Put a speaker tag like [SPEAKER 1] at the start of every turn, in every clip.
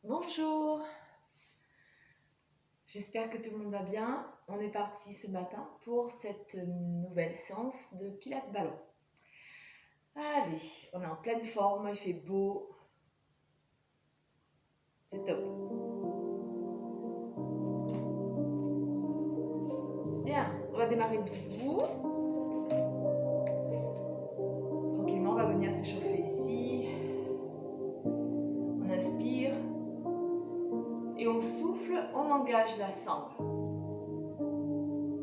[SPEAKER 1] Bonjour, j'espère que tout le monde va bien. On est parti ce matin pour cette nouvelle séance de pilates ballon. Allez, on est en pleine forme, il fait beau. C'est top. Bien, on va démarrer debout. Tranquillement, on va venir s'échauffer ici. On inspire. Et on souffle, on engage la sangle.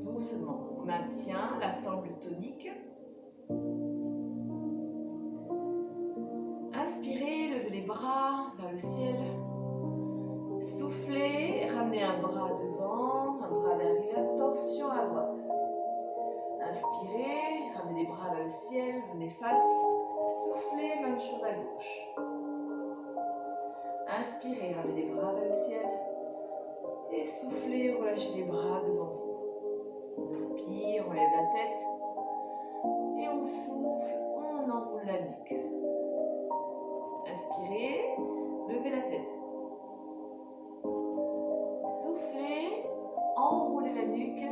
[SPEAKER 1] Doucement, on maintient la sangle tonique. Inspirez, levez les bras vers le ciel. Soufflez, ramenez un bras devant, un bras derrière, torsion à droite. Inspirez, ramenez les bras vers le ciel, venez face. Soufflez, même chose à gauche. Inspirez, ramenez les bras vers le ciel. Et soufflez, relâchez les bras devant vous. On inspire, on lève la tête. Et on souffle, on enroule la nuque. Inspirez, levez la tête. Soufflez, enroulez la nuque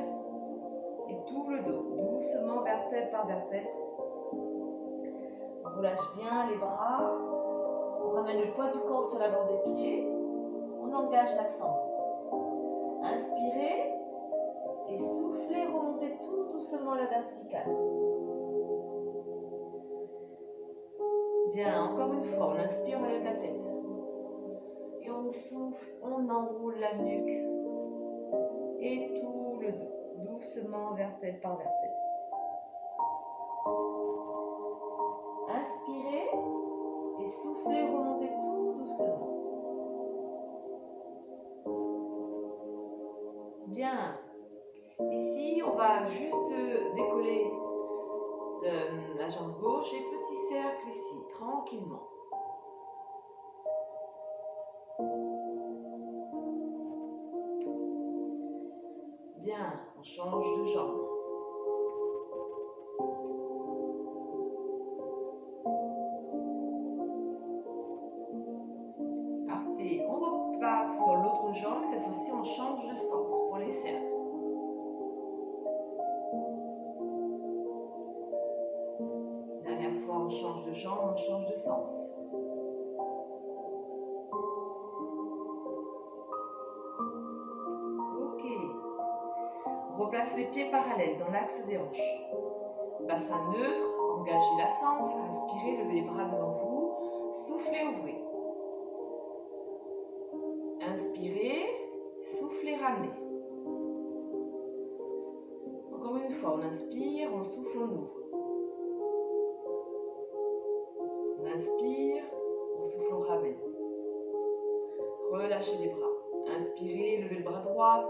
[SPEAKER 1] et tout le dos, doucement vertèbre par vertèbre. On relâche bien les bras, on ramène le poids du corps sur l'avant des pieds, on engage la sangle. Inspirez et soufflez, remontez tout doucement à la verticale. Bien, encore une fois, on inspire, on lève la tête. Et on souffle, on enroule la nuque et tout le dos, doucement vertèbre par vertèbre. Inspirez et soufflez, remontez tout doucement. Bien. Ici, on va juste décoller la jambe gauche et petit cercle ici, tranquillement. Bien, on change de jambe. Parfait, on repart sur l'autre jambe, cette fois-ci on change de sens pour les cercles. Dernière fois on change de jambe, on change de sens. Ok. On replace les pieds parallèles dans l'axe des hanches. Bassin neutre, engagez la sangle, inspirez, levez les bras devant vous, soufflez, ouvrez. Inspirez, soufflez, ramenez. Encore une fois, on inspire, on souffle, on ouvre. On inspire, on souffle, on ramène. Relâchez les bras. Inspirez, levez le bras droit.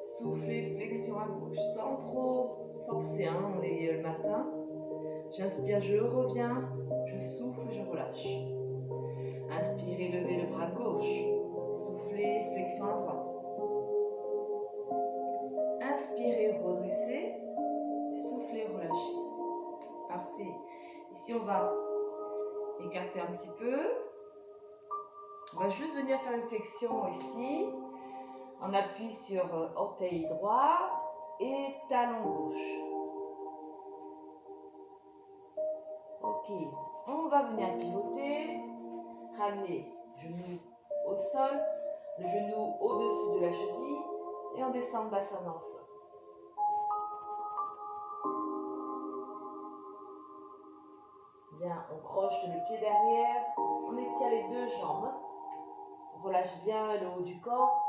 [SPEAKER 1] Soufflez, flexion à gauche, sans trop forcer, on est le matin. J'inspire, je reviens, je souffle, je relâche. Inspirez, levez le bras gauche. Soufflez, flexion à droite. Inspirez, redressez. Soufflez, relâchez. Parfait. Ici, on va écarter un petit peu. On va juste venir faire une flexion ici. On appuie sur orteil droit et talon gauche. Ok. On va venir pivoter. Ramener genou au sol, le genou au-dessus de la cheville et on descend bassin dans le sol. Bien, on croche le pied derrière, on étire les deux jambes, on relâche bien le haut du corps.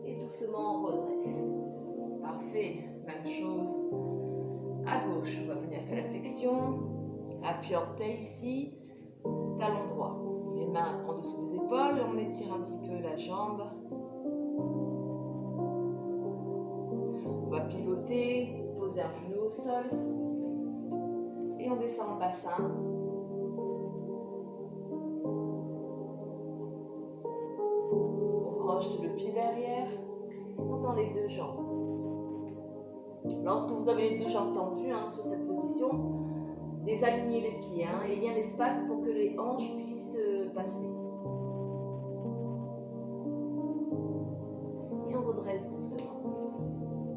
[SPEAKER 1] Et doucement on redresse. Parfait, même chose à gauche, on va venir faire la flexion, appui orteil ici, talon droit. Les mains en dessous des épaules, on étire un petit peu la jambe. On va pivoter, poser un genou au sol et on descend le bassin. On croche le pied derrière, on tend les deux jambes. Lorsque vous avez les deux jambes tendues sur cette position, désalignez les pieds et il y a l'espace pour que les hanches puissent passer. Et on redresse doucement.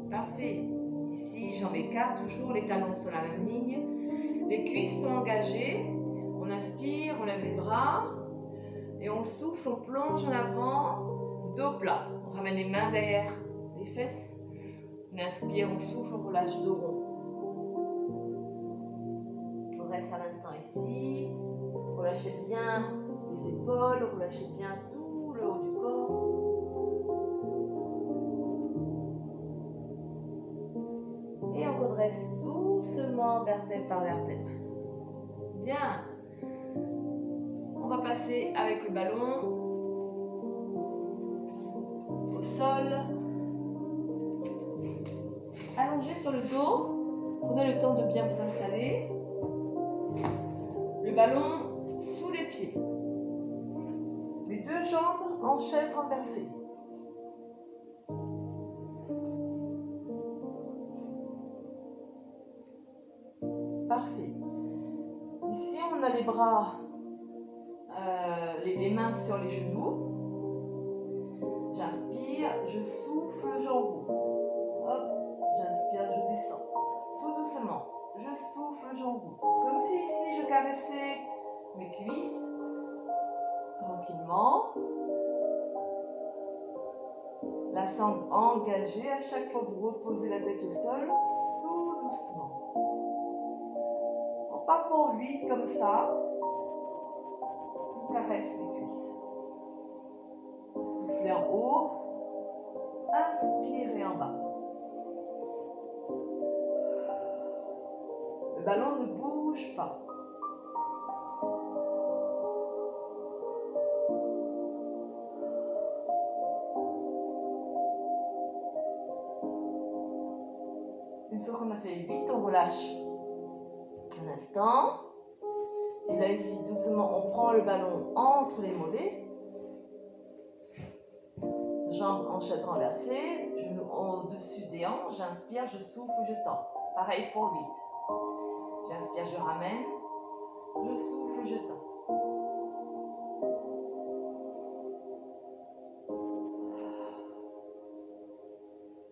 [SPEAKER 1] Parfait. Ici, jambes écart, toujours les talons sur la même ligne. Les cuisses sont engagées. On inspire, on lève les bras. Et on souffle, on plonge en avant, dos plat. On ramène les mains derrière les fesses. On inspire, on souffle, on relâche dos rond. On reste à l'instant ici. Relâchez bien les épaules, relâchez bien tout le haut du corps. Et on redresse doucement vertèbre par vertèbre. Bien. On va passer avec le ballon au sol. Allongez sur le dos. Prenez le temps de bien vous installer. Le ballon sous les pieds. Les deux jambes en chaise renversée. Parfait. Ici, on a les bras, les mains sur les genoux. J'inspire, je souffle, j'enroule. Hop, j'inspire, je descends. Tout doucement, je souffle, j'enroule. Comme si ici, je caressais mes cuisses. Tranquillement. La sangle engagée. À chaque fois, vous reposez la tête au sol. Tout doucement. On part pour 8 comme ça. On caresse les cuisses. Soufflez en haut. Inspirez en bas. Le ballon ne bouge pas. Une fois qu'on a fait 8, on relâche un instant. Et là, ici, doucement, on prend le ballon entre les mollets. Jambes en chaise renversée, genoux au-dessus des hanches. J'inspire, je souffle, je tends. Pareil pour 8. J'inspire, je ramène. Je souffle, je tends.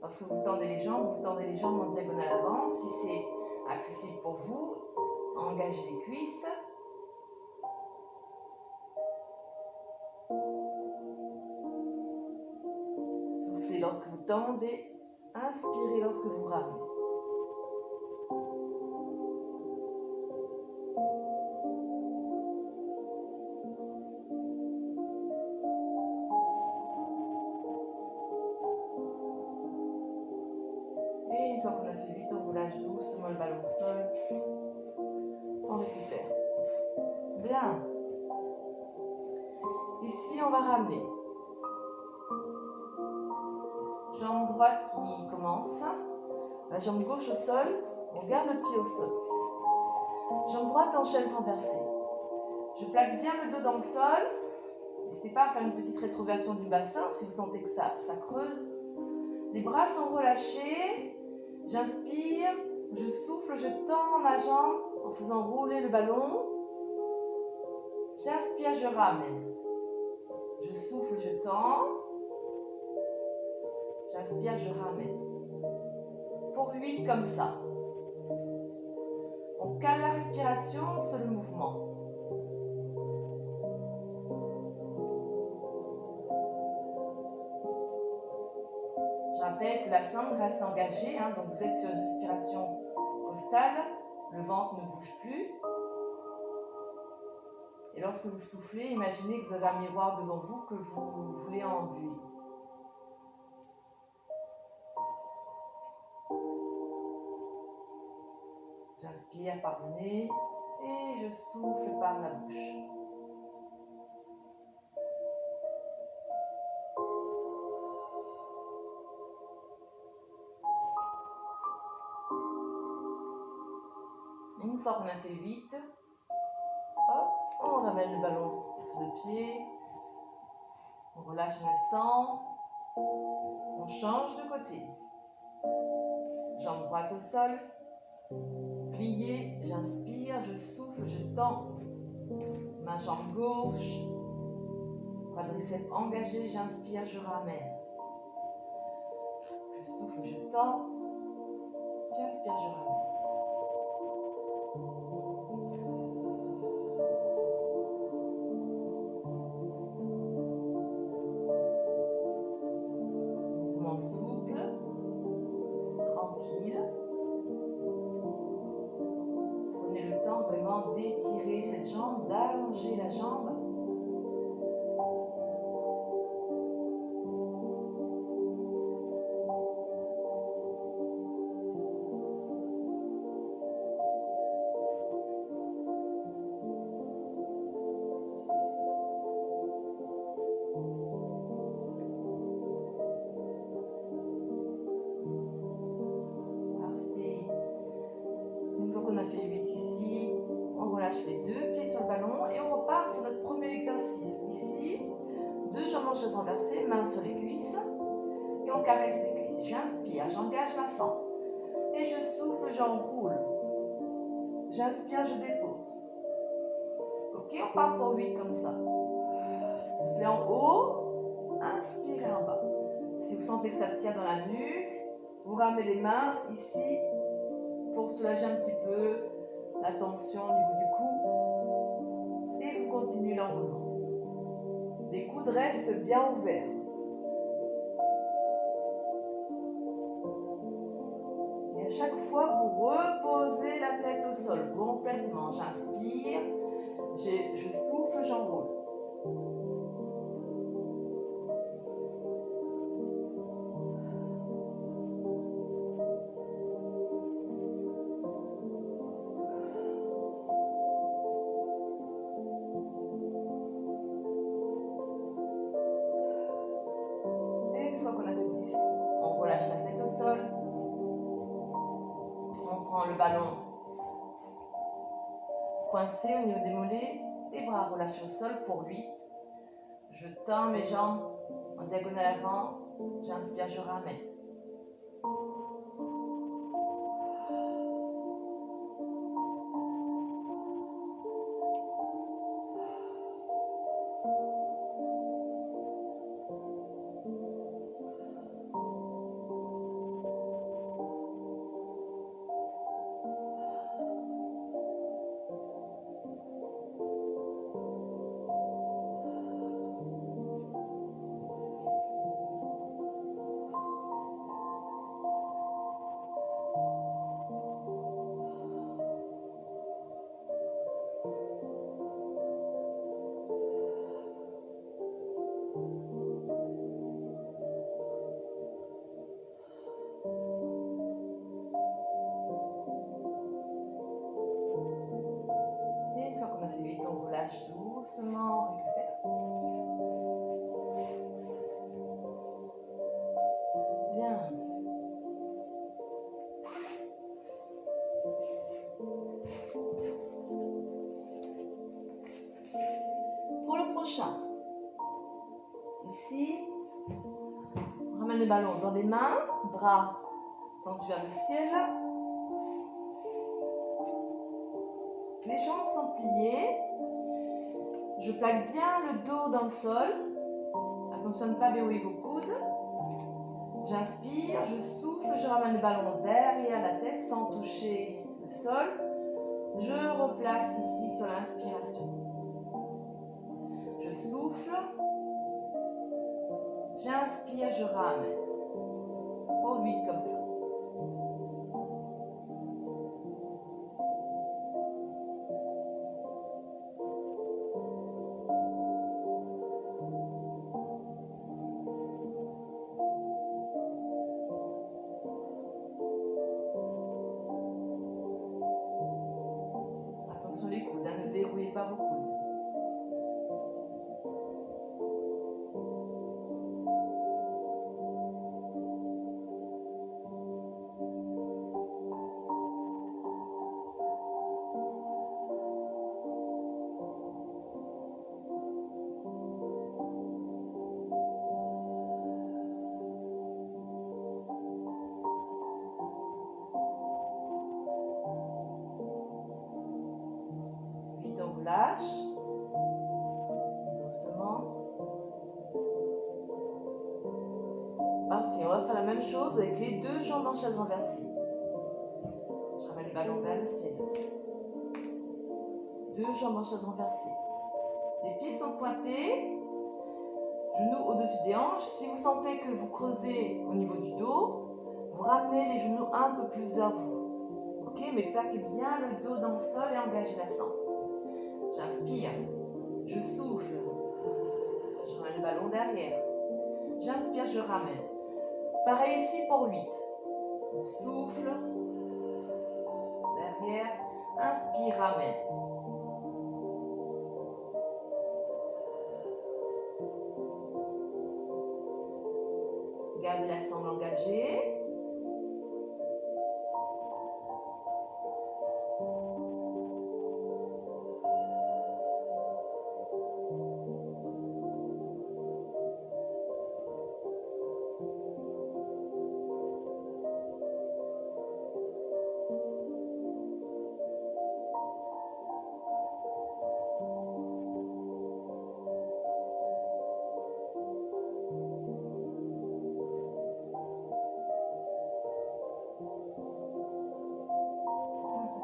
[SPEAKER 1] Lorsque vous tendez les jambes en diagonale avant. Si c'est accessible pour vous, engagez les cuisses. Soufflez lorsque vous tendez. Inspirez lorsque vous ramenez. Et une fois qu'on a fait 8, on relâche doucement le ballon au sol. On récupère. Bien. Ici, on va ramener. Jambe droite qui commence. La jambe gauche au sol. On garde le pied au sol. Jambe droite en chaise renversée. Je plaque bien le dos dans le sol. N'hésitez pas à faire une petite rétroversion du bassin si vous sentez que ça creuse. Les bras sont relâchés. J'inspire, je souffle, je tends ma jambe en faisant rouler le ballon. J'inspire, je ramène. Je souffle, je tends. J'inspire, je ramène. Pour 8 comme ça. On cale la respiration sur le mouvement. Je rappelle que la sangle reste engagée, donc vous êtes sur une respiration costale, le ventre ne bouge plus. Et lorsque vous soufflez, imaginez que vous avez un miroir devant vous que vous voulez embuer. J'inspire par le nez et je souffle par la bouche. Une fois qu'on a fait 8, hop, on ramène le ballon sur le pied, on relâche un instant, on change de côté. Jambe droite au sol. Plié, j'inspire, je souffle, je tends. Ma jambe gauche. Quadriceps engagé, j'inspire, je ramène. Je souffle, je tends. J'inspire, je ramène. Mouvement souple, tranquille. Prenez le temps vraiment d'étirer cette jambe, d'allonger la jambe. Les deux pieds sur le ballon et on repart sur notre premier exercice. Ici, deux jambes en chaise renversée, mains sur les cuisses et on caresse les cuisses. J'inspire, j'engage ma sangle et je souffle, j'enroule. J'inspire, je dépose. Ok, on part pour 8 comme ça. Soufflez en haut, inspirez en bas. Si vous sentez que ça tient dans la nuque, vous ramenez les mains ici pour soulager un petit peu la tension au niveau du cou et vous continuez l'enroulement. Les coudes restent bien ouverts. Et à chaque fois, vous reposez la tête au sol complètement. J'inspire, je souffle, j'enroule. Le ballon coincé au niveau des mollets, les bras relâchés au sol pour 8. Je tends mes jambes en diagonale avant, j'inspire, je ramène. On relâche doucement, on récupère. Bien. Pour le prochain, ici, on ramène le ballon dans les mains, bras tendus vers le ciel. Les jambes sont pliées. Je plaque bien le dos dans le sol. Attention à ne pas verrouiller vos coudes. J'inspire, je souffle, je ramène le ballon derrière la tête sans toucher le sol. Je replace ici sur l'inspiration. Je souffle. J'inspire, je ramène. Pour 8 comme ça. Attention les coudes, ne verrouillez pas vos coudes. relâche. Doucement. Parfait, on va faire la même chose avec les deux jambes en chaise renversée. Je ramène le ballon vers le ciel. Deux jambes en chaise renversée. Les pieds sont pointés. Genoux au-dessus des hanches. Si vous sentez que vous creusez au niveau du dos, vous ramenez les genoux un peu plus vers vous. Ok, mais plaquez bien le dos dans le sol et engagez la sang. J'inspire. Je souffle. Je ramène le ballon derrière. J'inspire, je ramène. Pareil ici pour 8. On souffle. Derrière. Inspire, ramène. Gardez la sangle engagée.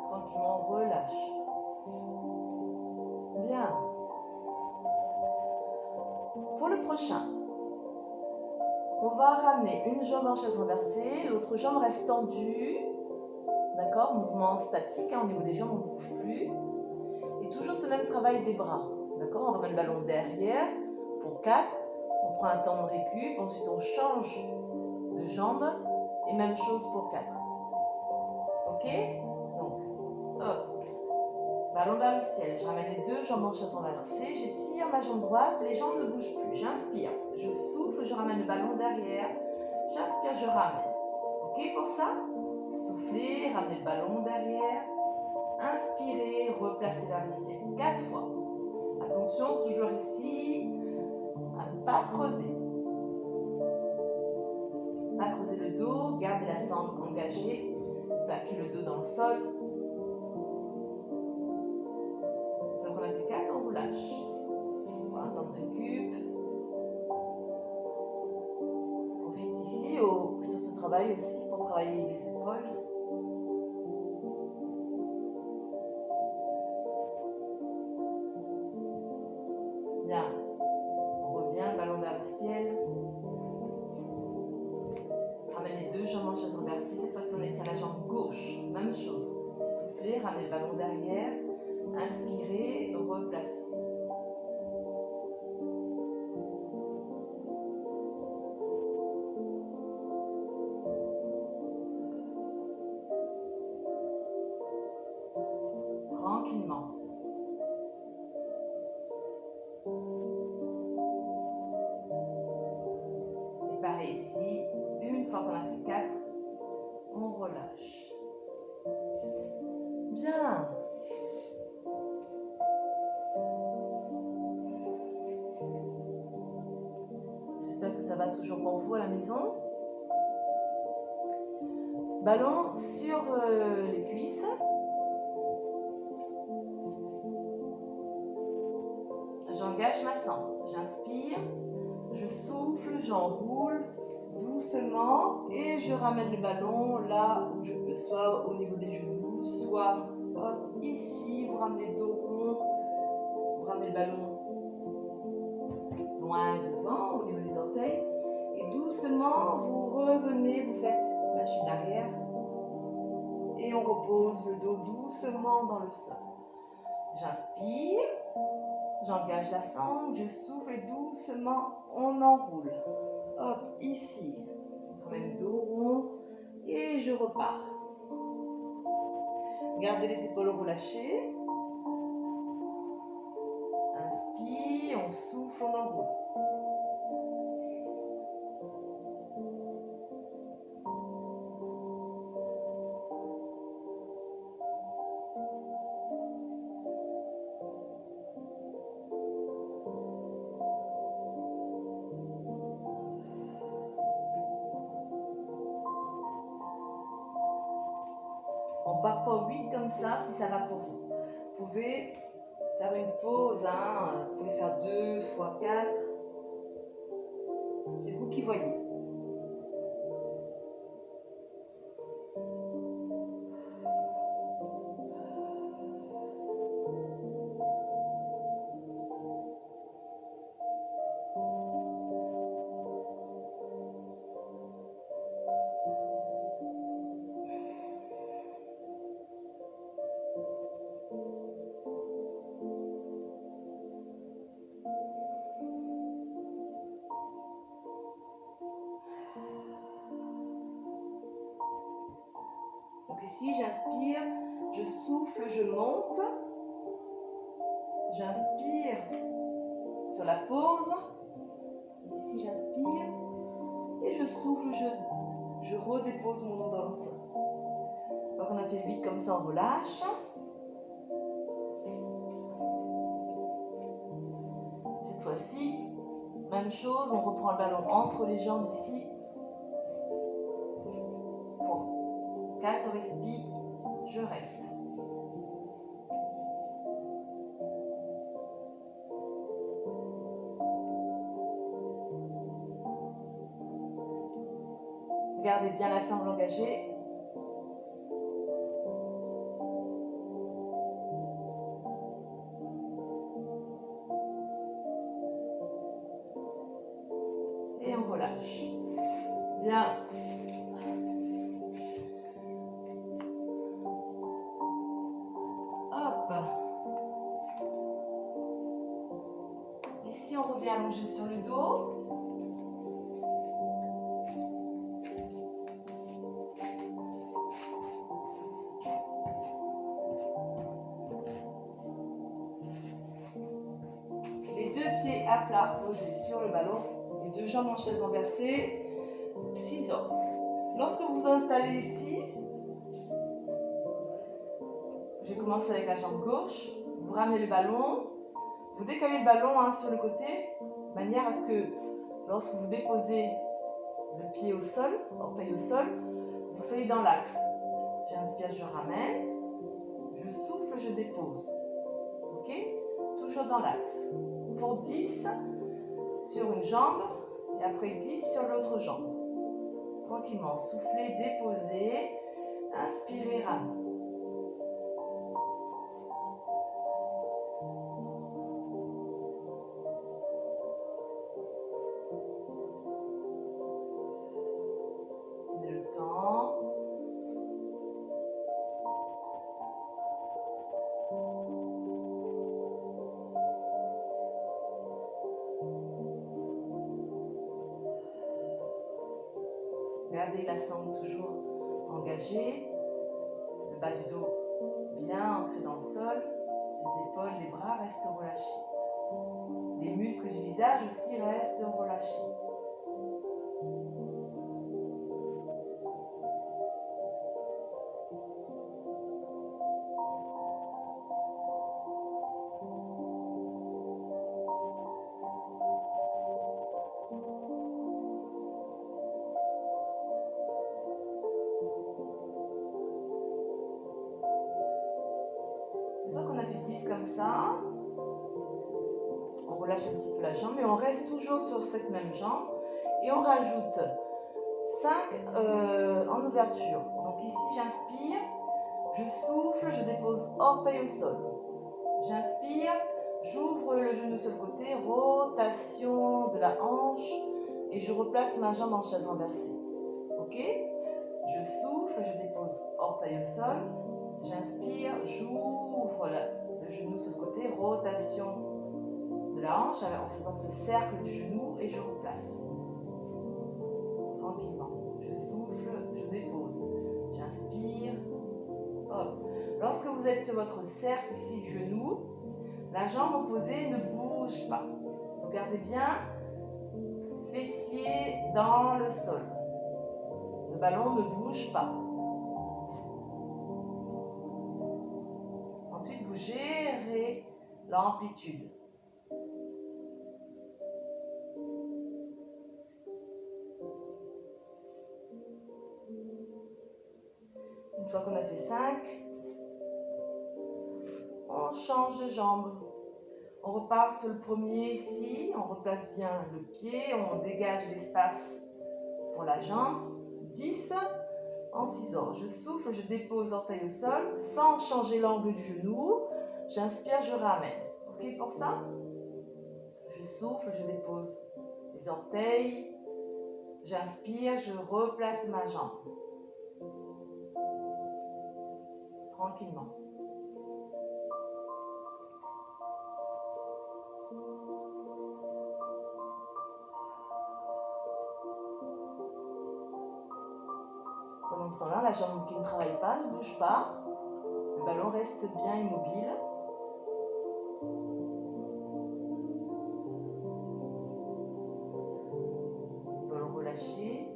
[SPEAKER 1] Tranquillement, relâche. Bien. Pour le prochain, on va ramener une jambe en chaise renversée, l'autre jambe reste tendue. D'accord? Mouvement statique, hein, au niveau des jambes, on ne bouge plus. Et toujours ce même travail des bras. D'accord? On ramène le ballon derrière pour 4. On prend un temps de récup, ensuite on change de jambe. Et même chose pour 4. Ok? Donc, hop. Ballon vers le ciel. Je ramène les deux jambes en chaise renversée. J'étire ma jambe droite. Les jambes ne bougent plus. J'inspire. Je souffle. Je ramène le ballon derrière. J'inspire. Je ramène. Ok pour ça? Soufflez. Ramenez le ballon derrière. Inspirez. Replacez vers le ciel. 4 fois. Attention, toujours ici. À ne pas creuser. Pas creuser le dos. Gardez la sangle engagée. Plaquez le dos dans le sol. Donc on a fait 4, on relâche. On va un temps de récup. Profite ici sur ce travail aussi pour travailler les épaules. Bien. On revient, ballon vers le ciel. Ramène les deux jambes en chaise renversée. Cette fois-ci, on étire la jambe gauche. Même chose. Soufflez, ramenez le ballon derrière. Inspirez, replacez. Tranquillement. Et pareil ici, une fois qu'on a fait 4, on relâche. Bien. J'espère que ça va toujours pour vous à la maison. Ballon sur les cuisses. J'engage ma sangle. J'inspire, je souffle, j'enroule doucement et je ramène le ballon là où je peux, soit au niveau des genoux, soit hop, ici. Vous ramenez le dos rond, vous ramenez le ballon loin devant, au niveau des orteils. Et doucement, vous revenez, vous faites machine arrière. Et on repose le dos doucement dans le sol. J'inspire, j'engage la sangle, je souffle et doucement, on enroule. Hop, ici. On ramène le dos rond et je repars. Gardez les épaules relâchées. Inspire, on souffle, on enroule. On part pas 8 comme ça si ça va pour vous. Vous pouvez faire une pause, hein. Vous pouvez faire 2 fois 4. C'est vous qui voyez. Donc ici, j'inspire, je souffle, je monte. J'inspire sur la pause. Ici, j'inspire. Et je souffle, je redépose mon dos dans le sol. Donc on a fait 8 comme ça, on relâche. Cette fois-ci, même chose, on reprend le ballon entre les jambes ici. Pour 4 respires, je reste. Gardez bien la sangle engagée. Et on relâche. Bien. Hop. Ici, on revient allongé sur le dos. Les 2 pieds à plat posés sur le ballon. Les 2 jambes en chaise renversée. Ciseaux. Lorsque vous vous installez ici, j'ai commencé avec la jambe gauche, vous ramenez le ballon, vous décalez le ballon sur le côté, de manière à ce que lorsque vous déposez le pied au sol, l'orteil au sol, vous soyez dans l'axe. J'inspire, je ramène, je souffle, je dépose. Ok? Toujours dans l'axe. Pour 10 sur une jambe et après 10 sur l'autre jambe. Tranquillement, soufflez, déposez, inspirez, ramenez. Prenez le temps. Gardez la sangle toujours engagée, le bas du dos bien ancré dans le sol, les épaules, les bras restent relâchés. Les muscles du visage aussi restent relâchés. Une fois qu'on a fait 10 comme ça, on relâche un petit peu la jambe, mais on reste toujours sur cette même jambe et on rajoute 5 en ouverture. Donc ici, j'inspire, je souffle, je dépose orteil au sol. J'inspire, j'ouvre le genou sur le côté, rotation de la hanche et je replace ma jambe en chaise renversée. Ok? Je souffle, je dépose orteil au sol. J'inspire, j'ouvre le genou sur le côté, rotation de la hanche en faisant ce cercle du genou et je replace. Tranquillement. Je souffle, je dépose. J'inspire, hop. Lorsque vous êtes sur votre cercle ici du genou, la jambe opposée ne bouge pas. Regardez bien, fessier dans le sol. Le ballon ne bouge pas. Ensuite, vous gérez l'amplitude. Une fois qu'on a fait 5, on change de jambe. On repart sur le premier ici, on replace bien le pied, on dégage l'espace pour la jambe. 10 en ciseaux. Je souffle, je dépose orteil au sol sans changer l'angle du genou. J'inspire, je ramène. Ok pour ça? Je souffle, je dépose les orteils. J'inspire, je replace ma jambe. Tranquillement. Pendant ce temps-là, la jambe qui ne travaille pas ne bouge pas. Le ballon reste bien immobile. On peut le relâcher.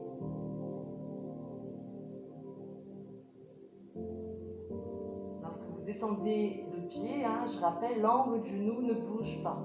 [SPEAKER 1] Lorsque vous descendez le pied, je rappelle, l'angle du genou ne bouge pas.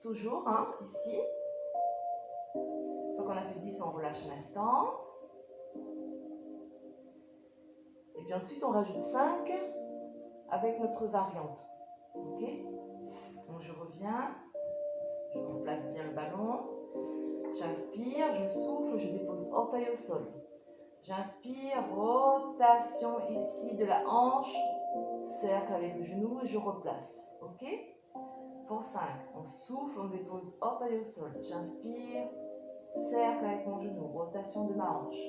[SPEAKER 1] Toujours, ici. Une fois qu'on a fait 10, on relâche un instant. Et puis ensuite, on rajoute 5 avec notre variante. Ok? Donc je reviens, je replace bien le ballon. J'inspire, je souffle, je dépose orteil au sol. J'inspire, rotation ici de la hanche, cercle avec le genou et je replace. Ok? Pour 5, on souffle, on dépose orteil au sol. J'inspire, cercle avec mon genou, rotation de ma hanche.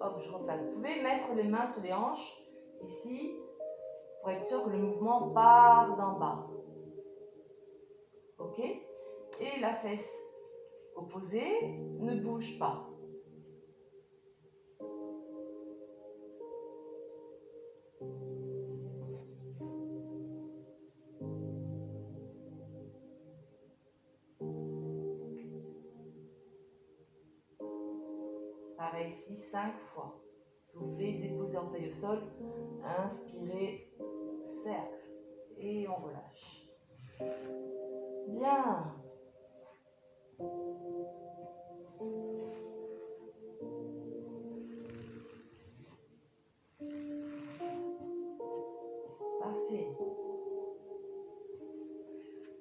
[SPEAKER 1] Hop, je replace. Vous pouvez mettre les mains sur les hanches, ici, pour être sûr que le mouvement part d'en bas. Ok? Et la fesse opposée ne bouge pas. Pareil ici, 5 fois. Soufflez, déposez orteil au sol. Inspirez, cercle. Et on relâche. Bien. Parfait.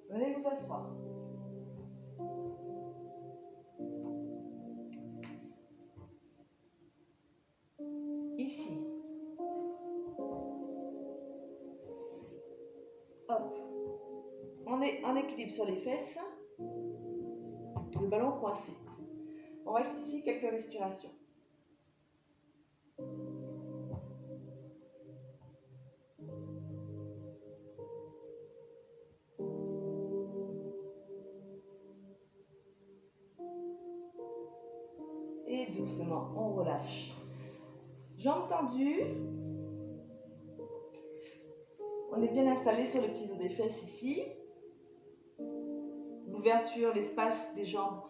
[SPEAKER 1] Venez vous asseoir. Ici. Hop. On est en équilibre sur les fesses. Le ballon coincé. On reste ici quelques respirations. Et doucement, on relâche. Jambes tendues. On est bien installé sur le petit dos des fesses ici. L'ouverture, l'espace des jambes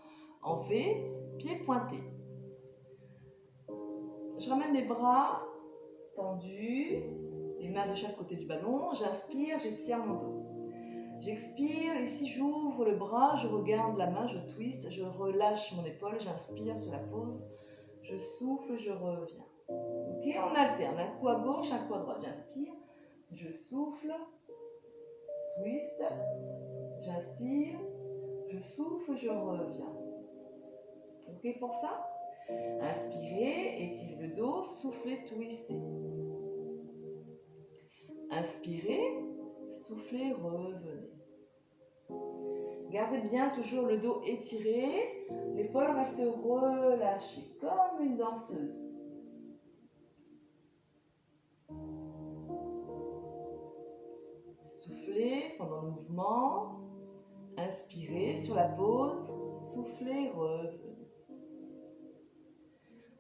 [SPEAKER 1] en V, pieds pointés. Je ramène les bras tendus, les mains de chaque côté du ballon. J'inspire, j'étire mon dos. J'expire, ici j'ouvre le bras, je regarde la main, je twiste, je relâche mon épaule, j'inspire sur la pause, je souffle, je reviens. Ok, on alterne, un coup à gauche, un coup à droite. J'inspire, je souffle, twist, j'inspire, je souffle, je reviens. Ok pour ça? Inspirez, étirez le dos, soufflez, twistez. Inspirez, soufflez, revenez. Gardez bien toujours le dos étiré, l'épaule reste relâchée, comme une danseuse. Soufflez pendant le mouvement, inspirez sur la pause, soufflez, revenez.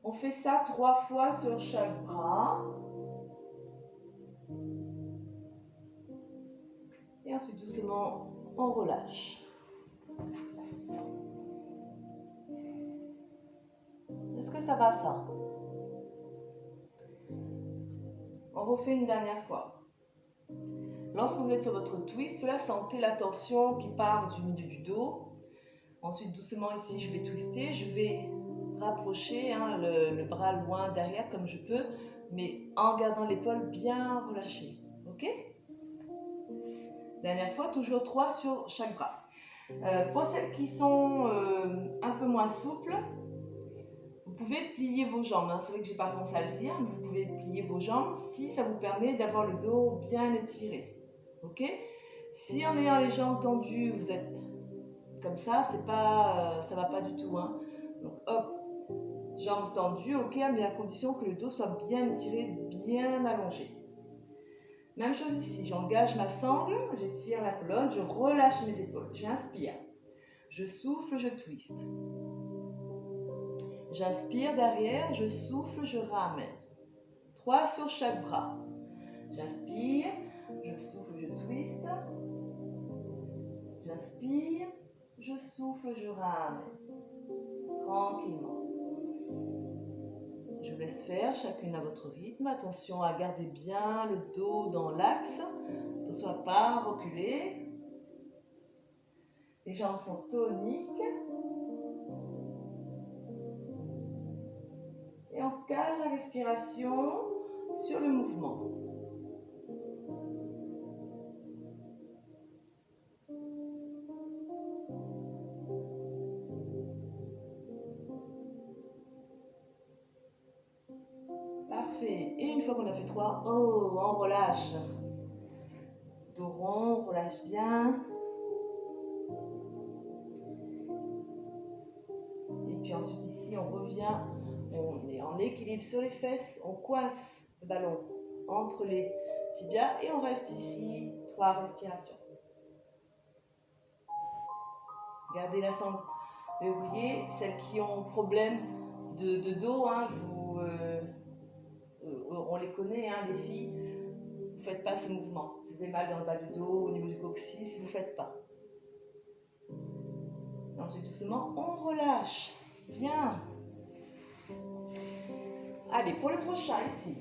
[SPEAKER 1] On fait ça 3 fois sur chaque bras. Et ensuite, doucement, on relâche. Est-ce que ça va, ça? On refait une dernière fois. Lorsque vous êtes sur votre twist, là, sentez la tension qui part du milieu du dos. Ensuite, doucement ici, je vais twister. Je vais rapprocher le bras loin derrière comme je peux, mais en gardant l'épaule bien relâchée. Ok? Dernière fois, toujours 3 sur chaque bras. Pour celles qui sont un peu moins souples, vous pouvez plier vos jambes. C'est vrai que je n'ai pas pensé à le dire, mais vous pouvez plier vos jambes si ça vous permet d'avoir le dos bien étiré. Ok? Si en ayant les jambes tendues, vous êtes comme ça, c'est pas, ça va pas du tout. Hein. Donc hop, jambes tendues, ok, mais à condition que le dos soit bien étiré, bien allongé. Même chose ici, j'engage ma sangle, j'étire la colonne, je relâche mes épaules, j'inspire, je souffle, je twiste. J'inspire derrière, je souffle, je ramène. 3 sur chaque bras. J'inspire, je souffle, je twiste. J'inspire, je souffle, je ramène. Tranquillement. Je laisse faire, chacune à votre rythme. Attention à garder bien le dos dans l'axe. Attention à ne pas reculer. Les jambes sont toniques. Et on cale la respiration sur le mouvement. Parfait. Et une fois qu'on a fait 3, on relâche. Dos rond, on relâche bien. Et puis ensuite ici, on revient. On est en équilibre sur les fesses. On coince le ballon entre les tibias. Et on reste ici. 3 respirations. Gardez la sangle verrouillée. Celles qui ont problème de dos, hein, on les connaît, hein, les filles. Vous ne faites pas ce mouvement. Si vous avez mal dans le bas du dos, au niveau du coccyx, vous ne faites pas. Et ensuite, doucement, on relâche. Bien. Allez, pour le prochain, ici.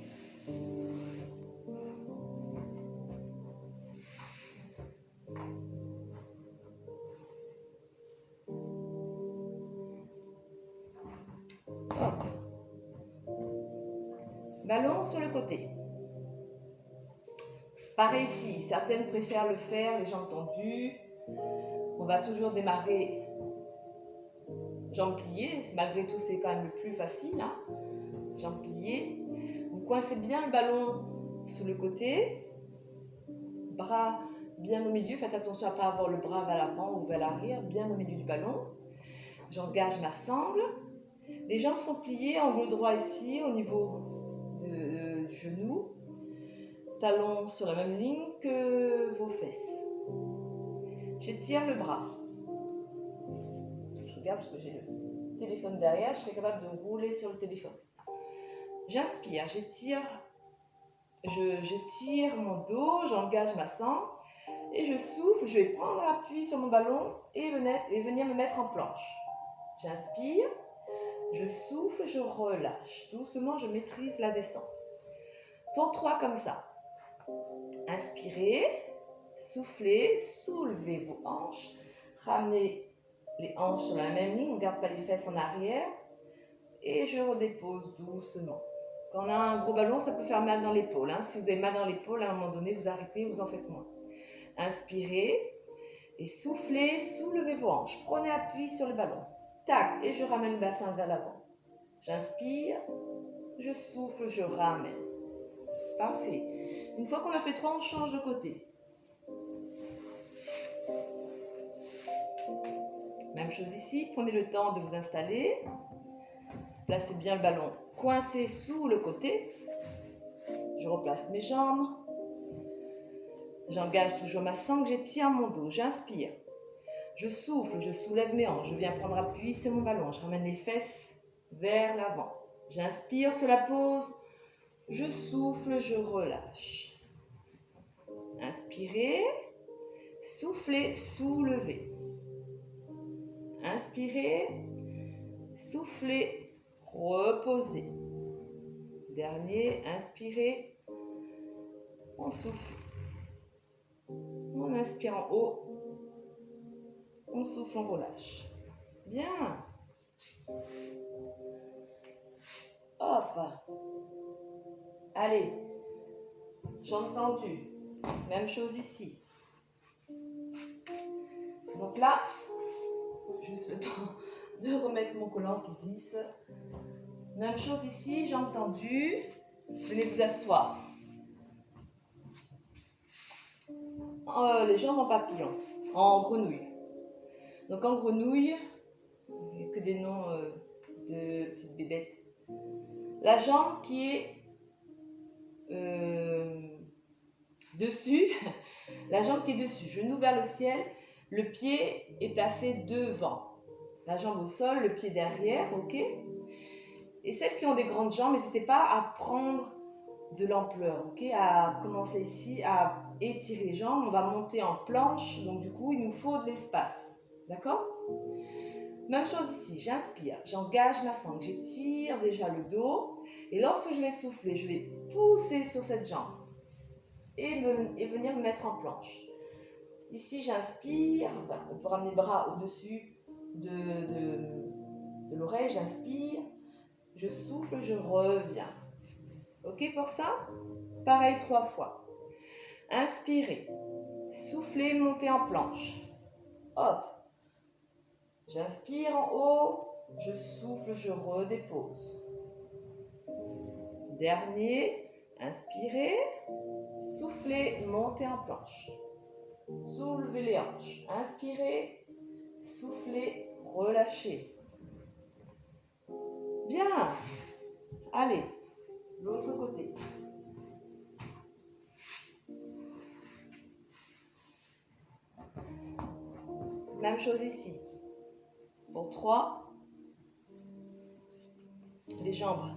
[SPEAKER 1] Hop. Ballon sur le côté. Pareil ici, certaines préfèrent le faire, les jambes tendues. On va toujours démarrer jambes pliées. Malgré tout, c'est quand même le plus facile. Hein. Jambes pliées. Vous coincez bien le ballon sur le côté. Bras bien au milieu. Faites attention à ne pas avoir le bras vers l'avant ou vers l'arrière. Bien au milieu du ballon. J'engage ma sangle. Les jambes sont pliées, angle droit ici, au niveau du genou. Talons sur la même ligne que vos fesses. J'étire le bras. Je regarde parce que j'ai le téléphone derrière, je serai capable de rouler sur le téléphone. J'inspire, j'étire mon dos, j'engage ma sangle et je souffle, je vais prendre appui sur mon ballon et venir me mettre en planche. J'inspire, je souffle, je relâche. Doucement, je maîtrise la descente. Pour 3 comme ça. Inspirez, soufflez, soulevez vos hanches, ramenez les hanches sur la même ligne, on ne garde pas les fesses en arrière et je redépose doucement. Quand on a un gros ballon, ça peut faire mal dans l'épaule. Hein. Si vous avez mal dans l'épaule, à un moment donné, vous arrêtez, vous en faites moins. Inspirez et soufflez, soulevez vos hanches. Prenez appui sur le ballon. Tac, et je ramène le bassin vers l'avant. J'inspire, je souffle, je ramène. Parfait. Une fois qu'on a fait 3, on change de côté. Même chose ici, prenez le temps de vous installer. Placez bien le ballon coincé sous le côté. Je replace mes jambes. J'engage toujours ma sangle, j'étire mon dos. J'inspire. Je souffle, je soulève mes hanches. Je viens prendre appui sur mon ballon. Je ramène les fesses vers l'avant. J'inspire sur la pause. Je souffle, je relâche. Inspirez. soufflez, soulevez. Inspirez, soufflez, reposez. Dernier, inspirez, on souffle. On inspire en haut, on souffle, on relâche. Bien. Hop. Allez, jambes tendues. Même chose ici. Donc là, juste le temps de remettre mon collant qui glisse. Même chose ici, jambes tendues. Venez vous asseoir. Les jambes en papillon, en grenouille. Donc en grenouille, il n'y a que des noms de petites bébêtes. La jambe qui est dessus, la jambe qui est dessus, genou vers le ciel, le pied est placé devant. La jambe au sol, le pied derrière, ok? Et celles qui ont des grandes jambes, n'hésitez pas à prendre de l'ampleur, ok? À commencer ici, à étirer les jambes. On va monter en planche, donc du coup, il nous faut de l'espace, d'accord? Même chose ici, j'inspire, j'engage ma sangle, j'étire déjà le dos. Et lorsque je vais souffler, je vais pousser sur cette jambe et venir me mettre en planche. Ici, j'inspire, voilà, on peut ramener les bras au-dessus de l'oreille, j'inspire, je souffle, je reviens. Ok pour ça? Pareil 3 fois. Inspirez, soufflez, montez en planche. Hop. J'inspire en haut, je souffle, je redépose. Dernier, inspirez, soufflez, montez en planche. Soulevez les hanches. Inspirez, soufflez, relâchez. Bien. Allez, l'autre côté. Même chose ici. Pour 3. Les jambes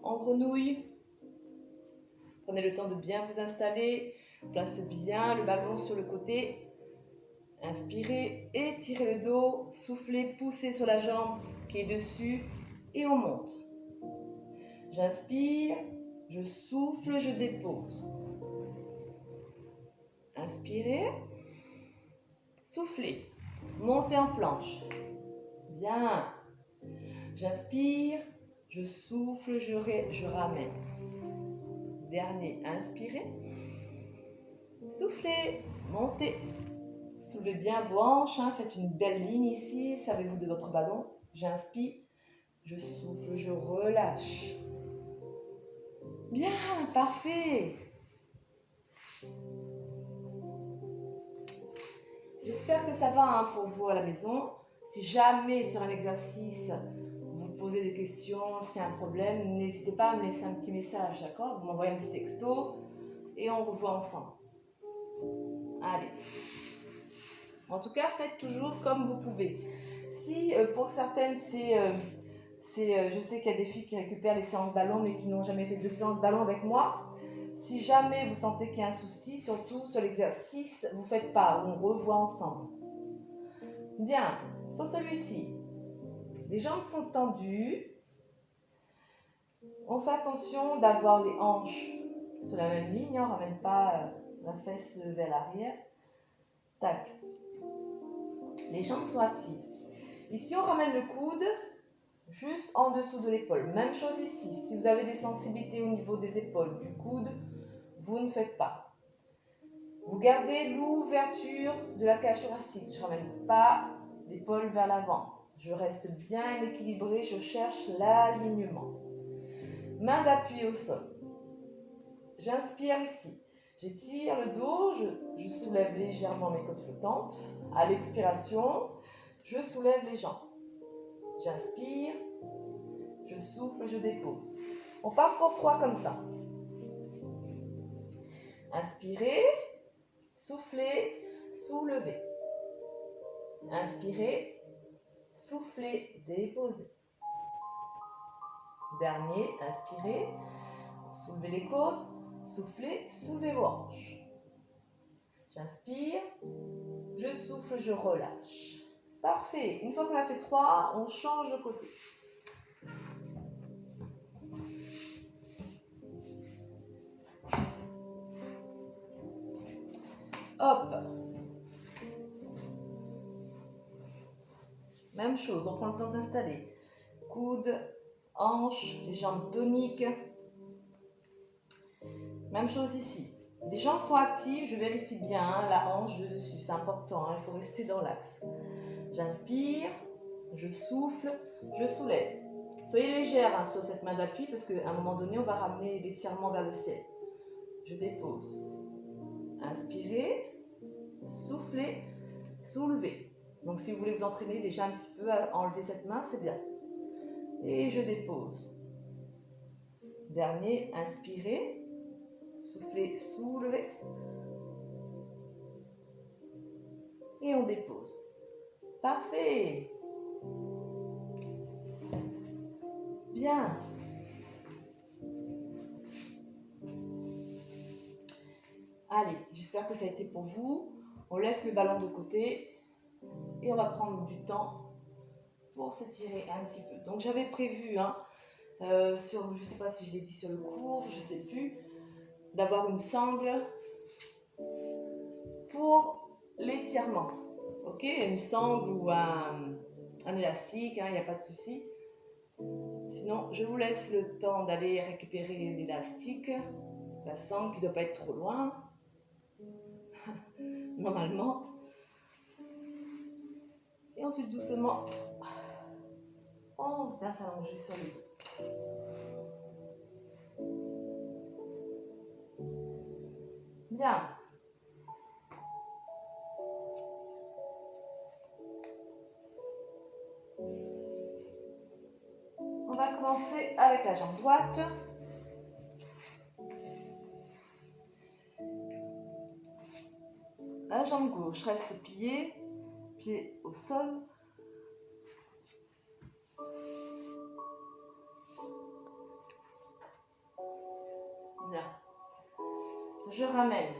[SPEAKER 1] en grenouille. Prenez le temps de bien vous installer. Placez bien le ballon sur le côté. Inspirez, étirez le dos. Soufflez, poussez sur la jambe qui est dessus et on monte. J'inspire, je souffle, je dépose. Inspirez, soufflez, montez en planche. Bien. J'inspire, je souffle, je ramène. Dernier, inspirez. Soufflez, montez. Soulevez bien vos hanches, hein, faites une belle ligne ici, servez-vous de votre ballon. J'inspire, je souffle, je relâche. Bien, parfait. J'espère que ça va hein, pour vous à la maison. Si jamais sur un exercice, vous posez des questions, s'il y a un problème, n'hésitez pas à me laisser un petit message, d'accord? Vous m'envoyez un petit texto et on revoit ensemble. Allez. En tout cas, faites toujours comme vous pouvez. Si pour certaines, je sais qu'il y a des filles qui récupèrent les séances ballon mais qui n'ont jamais fait de séance ballon avec moi. Si jamais vous sentez qu'il y a un souci, surtout sur l'exercice, vous ne faites pas, on revoit ensemble. Bien, sur celui-ci, les jambes sont tendues. On fait attention d'avoir les hanches sur la même ligne, on ne ramène pas la fesse vers l'arrière. Tac. Les jambes sont actives. Ici, on ramène le coude juste en dessous de l'épaule. Même chose ici. Si vous avez des sensibilités au niveau des épaules, du coude, vous ne faites pas. Vous gardez l'ouverture de la cage thoracique. Je ne ramène pas l'épaule vers l'avant. Je reste bien équilibré, je cherche l'alignement. Main d'appui au sol. J'inspire ici. J'étire le dos, je soulève légèrement mes côtes flottantes. À l'expiration, je soulève les jambes. J'inspire, je souffle, je dépose. On part pour 3 comme ça. Inspirez, soufflez, soulevez. Inspirez, soufflez, déposez. Dernier, inspirez, soulevez les côtes, soufflez, soulevez vos hanches. J'inspire, je souffle, je relâche. Parfait. Une fois qu'on a fait 3, on change de côté. Hop. Même chose, on prend le temps d'installer. Coude, hanche, les jambes toniques. Même chose ici. Les jambes sont actives, je vérifie bien hein, la hanche de dessus, c'est important, hein, il faut rester dans l'axe. J'inspire, je souffle, je soulève. Soyez légère hein, sur cette main d'appui parce qu'à un moment donné, on va ramener l'étirement vers le ciel. Je dépose. Inspirez, soufflez, soulevez. Donc si vous voulez vous entraîner déjà un petit peu à enlever cette main, c'est bien. Et je dépose. Dernier, inspirez, soufflez, soulevez. Et on dépose. Parfait. Bien. Allez, j'espère que ça a été pour vous. On laisse le ballon de côté et on va prendre du temps pour s'étirer un petit peu. Donc j'avais prévu, hein, je ne sais pas si je l'ai dit sur le cours, je ne sais plus, d'avoir une sangle pour l'étirement. Ok, une sangle ou un élastique, il n'y a pas de souci. Sinon, je vous laisse le temps d'aller récupérer l'élastique, la sangle qui ne doit pas être trop loin, normalement. Et ensuite, doucement, on vient s'allonger sur le dos. Bien. On va commencer avec la jambe droite. La jambe gauche reste pliée, pied au sol. Bien. Je ramène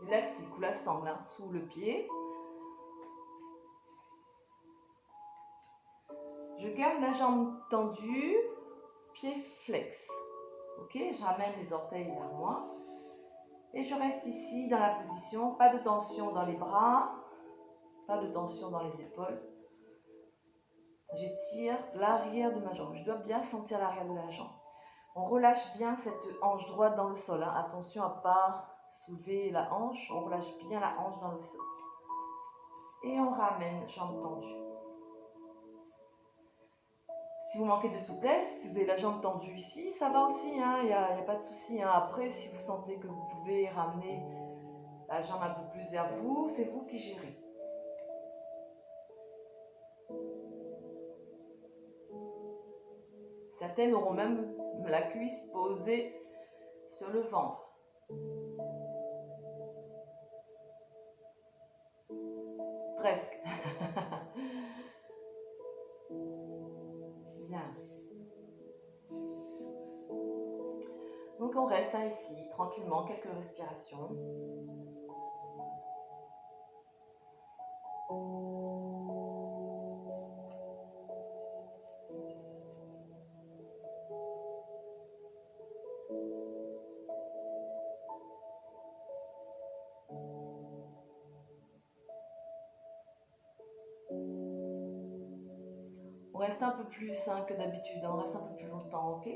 [SPEAKER 1] l'élastique ou la sangle sous le pied. Je garde la jambe tendue, pied flex. Ok, je ramène les orteils vers moi. Et je reste ici dans la position, pas de tension dans les bras, pas de tension dans les épaules. J'étire l'arrière de ma jambe. Je dois bien sentir l'arrière de la jambe. On relâche bien cette hanche droite dans le sol. Hein. Attention à ne pas soulever la hanche. On relâche bien la hanche dans le sol. Et on ramène jambe tendue. Si vous manquez de souplesse, si vous avez la jambe tendue ici, ça va aussi, il n'y a pas de souci. Hein. Après, si vous sentez que vous pouvez ramener la jambe un peu plus vers vous, c'est vous qui gérez. Certaines auront même la cuisse posée sur le ventre. Presque. Bien. Donc on reste ici, tranquillement, quelques respirations. On reste un peu plus que d'habitude, on reste un peu plus longtemps, ok?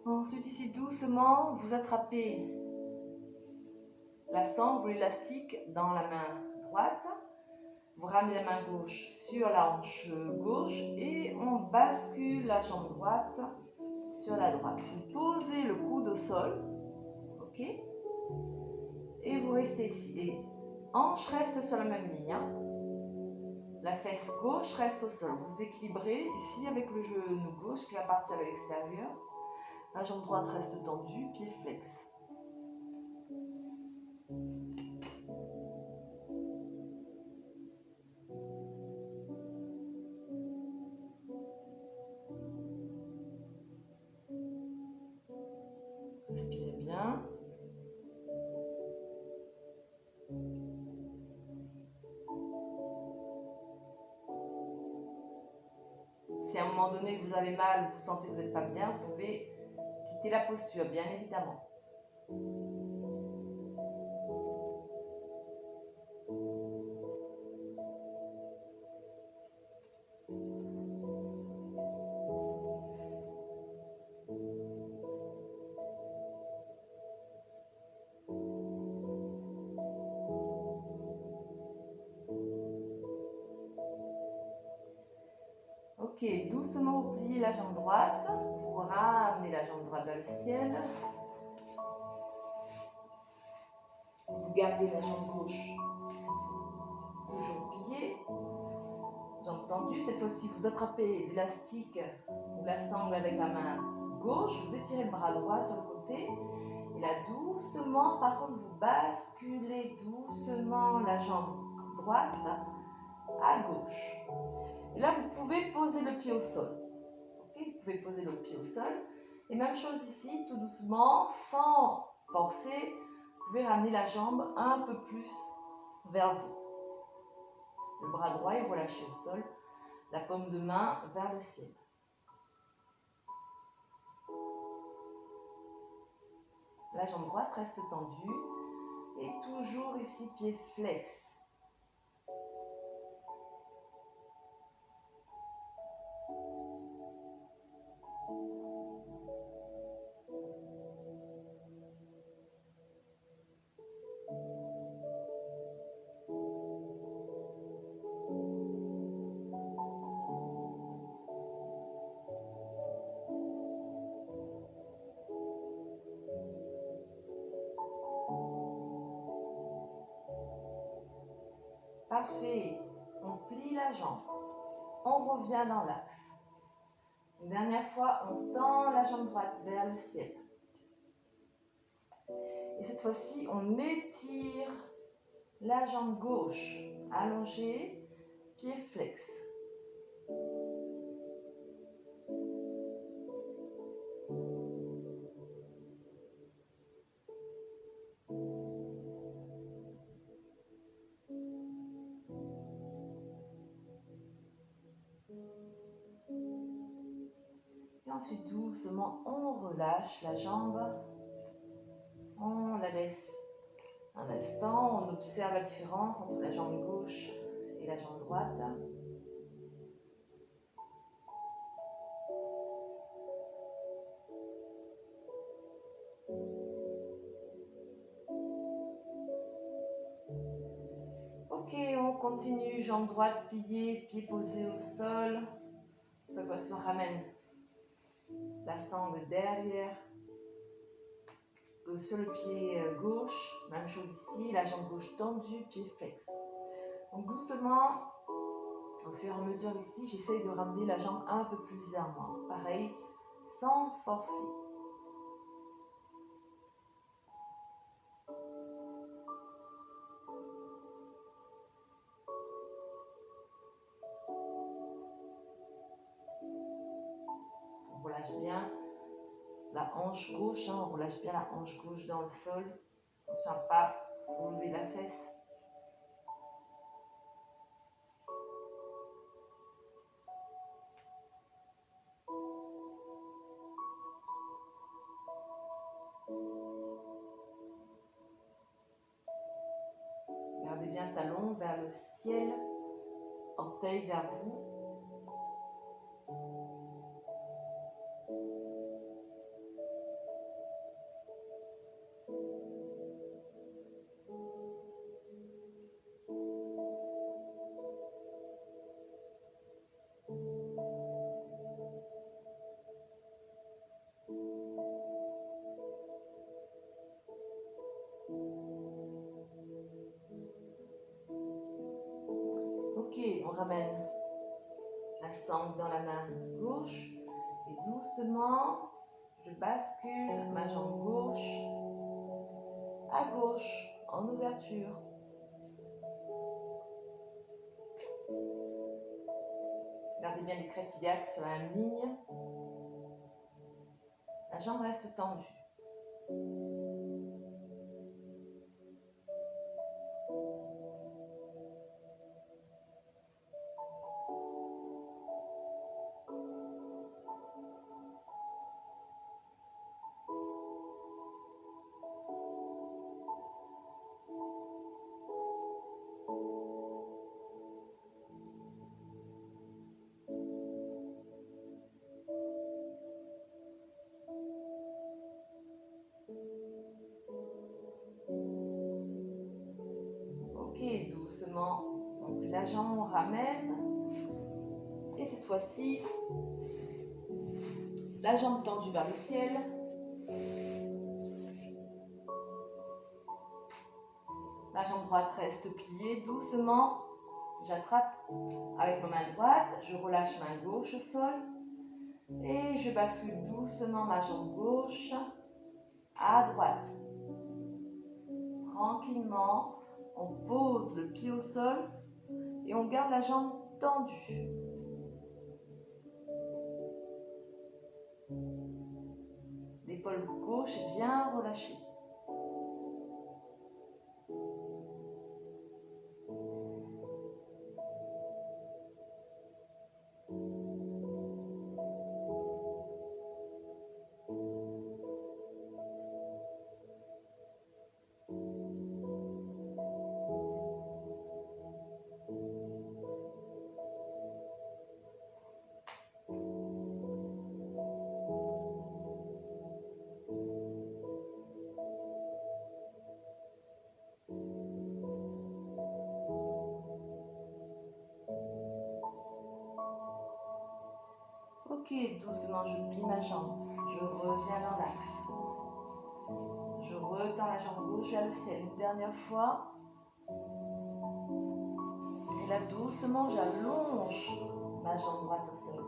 [SPEAKER 1] Ensuite ici, doucement, vous attrapez la sangle ou l'élastique dans la main droite. Vous ramenez la main gauche sur la hanche gauche et on bascule la jambe droite sur la droite. Vous posez le coude au sol, ok? Et vous restez ici. Et hanche reste sur la même ligne. Hein. La fesse gauche reste au sol. Vous équilibrez ici avec le genou gauche qui va partir à l'extérieur. La jambe droite reste tendue, pied flex. si à un moment donné vous avez mal, vous sentez que vous n'êtes pas bien, vous pouvez quitter la posture, bien évidemment. Ok, doucement vous pliez la jambe droite, vous ramenez la jambe droite vers le ciel. Vous gardez la jambe gauche toujours pliée, jambe tendue. Cette fois-ci, vous attrapez l'élastique ou la sangle avec la main gauche, vous étirez le bras droit sur le côté. Et là, doucement, par contre, vous basculez doucement la jambe droite à gauche. Et là, vous pouvez poser le pied au sol. Okay, vous pouvez poser le pied au sol. Et même chose ici, tout doucement, sans forcer, vous pouvez ramener la jambe un peu plus vers vous. Le bras droit est relâché au sol, la paume de main vers le ciel. La jambe droite reste tendue et toujours ici pied flex. Parfait. On plie la jambe. On revient dans l'axe. Une dernière fois, on tend la jambe droite vers le ciel. Et cette fois-ci, on étire la jambe gauche, allongée, pied flex. Et ensuite, doucement, on relâche la jambe. On la laisse un instant. On observe la différence entre la jambe gauche et la jambe droite. Ok, on continue. Jambe droite pliée, pied posé au sol. Cette fois-ci, on ramène la sangle derrière. Sur le pied gauche, même chose ici, la jambe gauche tendue, pied flex. Donc doucement, au fur et à mesure ici, j'essaye de ramener la jambe un peu plus vers moi. Pareil, sans forcer. On relâche bien la hanche gauche, on relâche bien la hanche gauche dans le sol. Attention à ne pas soulever la fesse. Gardez bien talon vers le ciel, orteil vers vous. Ok, on ramène la sangle dans la main gauche et doucement, je bascule ma jambe gauche à gauche en ouverture. Gardez bien les crêtes iliaques sur la même ligne. La jambe reste tendue. jambe, on ramène. Et cette fois-ci, la jambe tendue vers le ciel. La jambe droite reste pliée doucement. J'attrape avec ma main droite, je relâche ma main gauche au sol. Et je bascule doucement ma jambe gauche à droite. Tranquillement, on pose le pied au sol et on garde la jambe tendue. L'épaule gauche est bien relâchée. Ok, doucement, je plie ma jambe. Je reviens dans l'axe. Je retends la jambe gauche vers le ciel une dernière fois. Et là, doucement, j'allonge ma jambe droite au sol.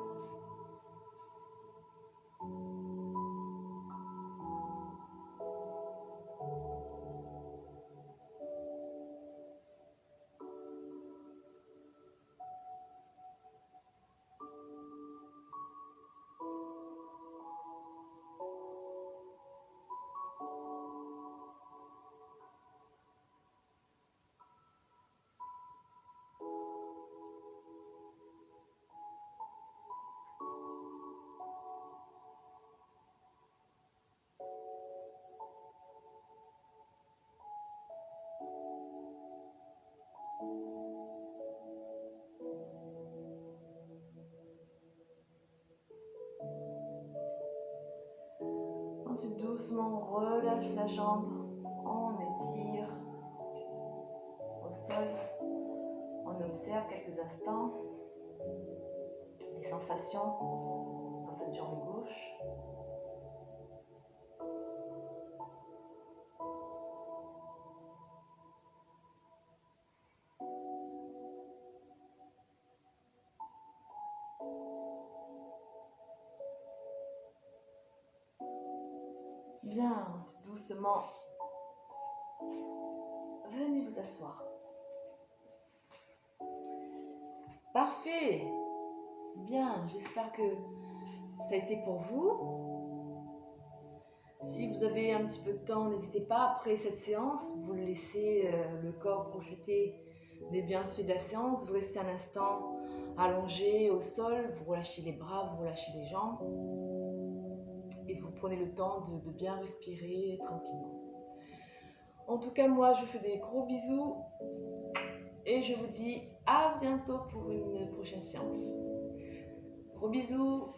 [SPEAKER 1] Ensuite, doucement, on relâche la jambe, on étire au sol, on observe quelques instants les sensations dans cette jambe gauche. Bien, doucement, venez vous asseoir. Parfait. Bien, j'espère que ça a été pour vous. Si vous avez un petit peu de temps, n'hésitez pas, après cette séance, vous laissez le corps profiter des bienfaits de la séance. Vous restez un instant allongé au sol, vous relâchez les bras, vous relâchez les jambes. Et vous prenez le temps de bien respirer tranquillement. En tout cas, moi, je vous fais des gros bisous. Et je vous dis à bientôt pour une prochaine séance. Gros bisous.